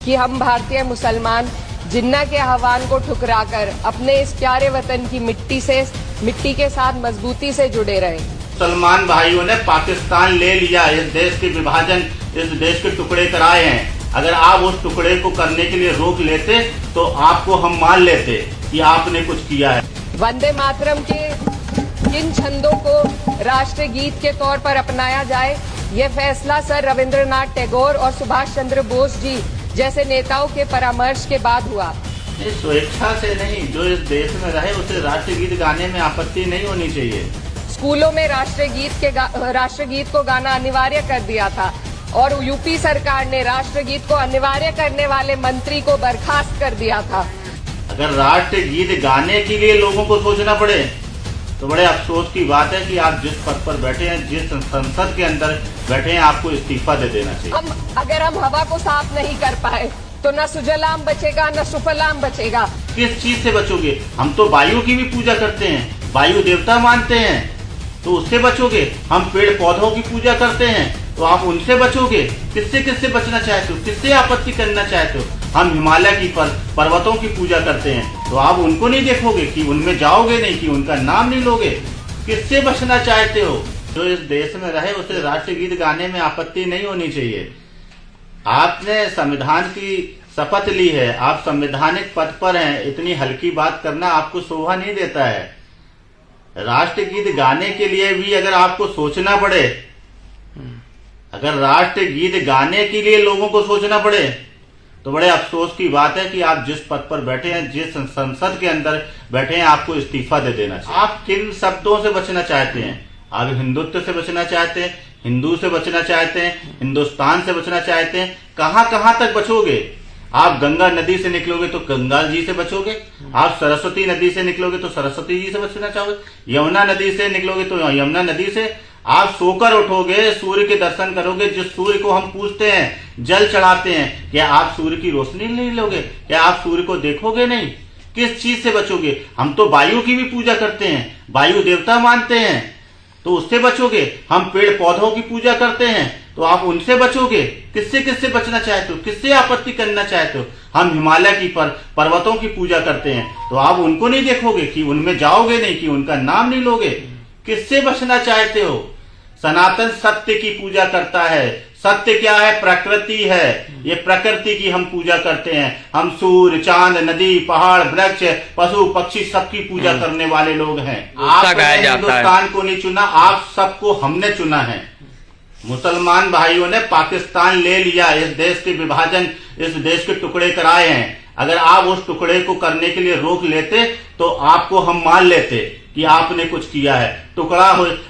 कि हम भारतीय मुसलमान जिन्ना के आह्वान को ठुकराकर अपने इस प्यारे वतन की मिट्टी के साथ मजबूती से जुड़े रहे। मुसलमान भाइयों ने पाकिस्तान ले लिया, इस देश के विभाजन, इस देश के टुकड़े कराए हैं। अगर आप उस टुकड़े को करने के लिए रोक लेते तो आपको हम मान लेते कि आपने कुछ किया है। वंदे मातरम के किन छंदों को राष्ट्रगीत के तौर पर अपनाया जाए, ये फैसला सर रविंद्रनाथ टैगोर और सुभाष चंद्र बोस जी जैसे नेताओं के परामर्श के बाद हुआ। स्वेच्छा से नहीं, जो इस देश में रहे उसे राष्ट्रगीत गाने में आपत्ति नहीं होनी चाहिए। स्कूलों में राष्ट्रगीत को गाना अनिवार्य कर दिया था और यूपी सरकार ने राष्ट्रगीत को अनिवार्य करने वाले मंत्री को बर्खास्त कर दिया था। अगर राष्ट्रगीत गाने के लिए लोगों को सोचना पड़े तो बड़े अफसोस की बात है कि आप जिस पद पर बैठे हैं, जिस संसद के अंदर बैठे हैं, आपको इस्तीफा दे देना चाहिए। अगर हम हवा को साफ नहीं कर पाए तो न सुजलाम बचेगा न सुफलाम बचेगा। किस चीज से बचोगे? हम तो वायु की भी पूजा करते हैं, वायु देवता मानते हैं, तो उससे बचोगे। हम पेड़ पौधों की पूजा करते हैं तो आप उनसे बचोगे। किससे बचना चाहते हो? किससे आपत्ति करना चाहते हो? हम हिमालय की पर्वतों की पूजा करते हैं तो आप उनको नहीं देखोगे कि उनमें जाओगे नहीं, कि उनका नाम नहीं लोगे। किससे बचना चाहते हो? जो इस देश में रहे उसे राष्ट्रगीत गाने में आपत्ति नहीं होनी चाहिए। आपने संविधान की शपथ ली है, आप संवैधानिक पद पर हैं, इतनी हल्की बात करना आपको शोभा नहीं देता है। राष्ट्रगीत गाने के लिए भी अगर आपको सोचना पड़े, अगर राष्ट्रगीत गाने के लिए लोगों को सोचना पड़े तो बड़े अफसोस की बात है कि आप जिस पद पर बैठे हैं, जिस संसद के अंदर बैठे हैं, आपको इस्तीफा दे देना चाहिए। आप किन शब्दों से बचना चाहते हैं? आप हिंदुत्व से बचना चाहते हैं, हिंदू से बचना चाहते हैं, हिंदुस्तान से बचना चाहते हैं? कहां तक बचोगे? आप गंगा नदी से निकलोगे तो गंगा जी से बचोगे, आप सरस्वती नदी से निकलोगे तो सरस्वती जी से बचना चाहोगे, यमुना नदी से निकलोगे तो यमुना नदी से। आप सोकर उठोगे, सूर्य के दर्शन करोगे, जिस सूर्य को हम पूजते हैं, जल चढ़ाते हैं, क्या आप सूर्य की रोशनी नहीं लोगे? क्या आप सूर्य को देखोगे नहीं? किस चीज से बचोगे? हम तो वायु की भी पूजा करते हैं, वायु देवता मानते हैं, तो उससे बचोगे। हम पेड़ पौधों की पूजा करते हैं तो आप उनसे बचोगे। किससे बचना चाहते हो? किससे आपत्ति करना चाहते हो? हम हिमालय की पर्वतों की पूजा करते हैं तो आप उनको नहीं देखोगे, कि उनमें जाओगे नहीं, कि उनका नाम नहीं लोगे। किससे बचना चाहते हो? सनातन सत्य की पूजा करता है। सत्य क्या है? प्रकृति है। ये प्रकृति की हम पूजा करते हैं। हम सूर्य, चांद, नदी, पहाड़, वृक्ष, पशु, पक्षी सबकी पूजा करने वाले लोग हैं। आपने हिंदुस्तान को नहीं चुना, आप सबको हमने चुना है। मुसलमान भाइयों ने पाकिस्तान ले लिया, इस देश के विभाजन, इस देश के टुकड़े कराए हैं। अगर आप उस टुकड़े को करने के लिए रोक लेते तो आपको हम मान लेते कि आपने कुछ किया है।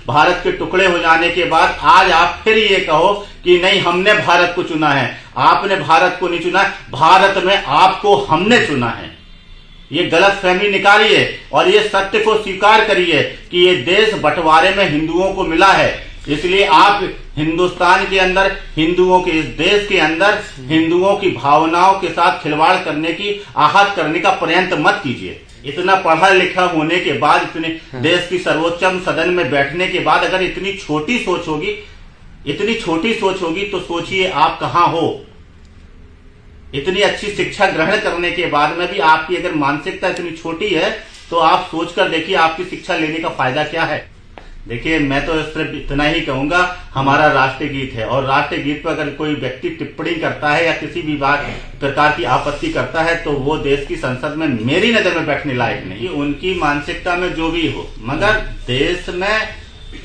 भारत के टुकड़े हो जाने के बाद आज आप फिर ये कहो कि नहीं, हमने भारत को चुना है। आपने भारत को नहीं चुना, भारत में आपको हमने चुना है। ये गलतफहमी निकालिए और ये सत्य को स्वीकार करिए कि ये देश बंटवारे में हिंदुओं को मिला है। इसलिए आप हिंदुस्तान के अंदर, हिंदुओं के इस देश के अंदर हिंदुओं की भावनाओं के साथ खिलवाड़ करने की, आहत करने का प्रयत्न मत कीजिए। इतना पढ़ा लिखा होने के बाद, इतने देश की सर्वोच्चम सदन में बैठने के बाद अगर इतनी छोटी सोच होगी तो सोचिए आप कहां हो। इतनी अच्छी शिक्षा ग्रहण करने के बाद में भी आपकी अगर मानसिकता इतनी छोटी है तो आप सोचकर देखिए आपकी शिक्षा लेने का फायदा क्या है। देखिए, मैं तो सिर्फ इतना ही कहूंगा, हमारा राष्ट्रगीत है और राष्ट्रगीत पर अगर कोई व्यक्ति टिप्पणी करता है या किसी भी प्रकार की आपत्ति करता है तो वो देश की संसद में मेरी नजर में बैठने लायक नहीं। उनकी मानसिकता में जो भी हो, मगर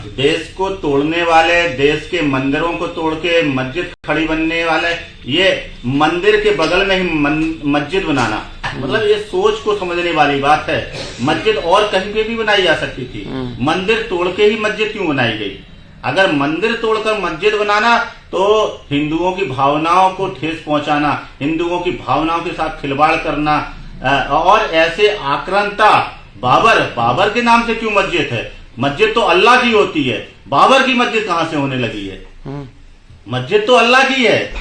देश को तोड़ने वाले, देश के मंदिरों को तोड़ के मस्जिद खड़ी बनने वाले, ये मंदिर के बगल में ही मस्जिद बनाना, मतलब ये सोच को समझने वाली बात है। मस्जिद और कहीं पे भी बनाई जा सकती थी, मंदिर तोड़ के ही मस्जिद क्यों बनाई गई? अगर मंदिर तोड़कर मस्जिद बनाना तो हिंदुओं की भावनाओं को ठेस पहुंचाना, हिंदुओं की भावनाओं के साथ खिलवाड़ करना और ऐसे आक्रांता। बाबर के नाम से क्यों मस्जिद है? मस्जिद तो अल्लाह की होती है, बाबर की मस्जिद कहां से होने लगी है? मस्जिद तो अल्लाह की है,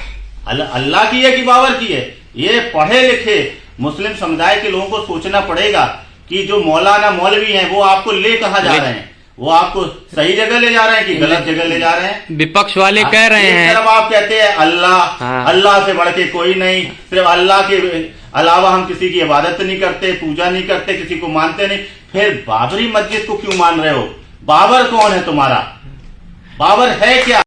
अल्लाह की है कि बाबर की है? ये पढ़े लिखे मुस्लिम समुदाय के लोगों को सोचना पड़ेगा कि जो मौलाना मौलवी हैं वो आपको ले कहां जा रहे हैं। वो आपको सही जगह ले जा रहे हैं कि गलत जगह ले जा रहे हैं? विपक्ष वाले कह रहे हैं। एक तरफ आप कहते हैं अल्लाह, हाँ। अल्लाह से बढ़ के कोई नहीं, सिर्फ अल्लाह के अलावा हम किसी की इबादत नहीं करते, पूजा नहीं करते, किसी को मानते नहीं। फिर बाबरी मस्जिद को क्यों मान रहे हो? बाबर कौन है तुम्हारा? बाबर है क्या?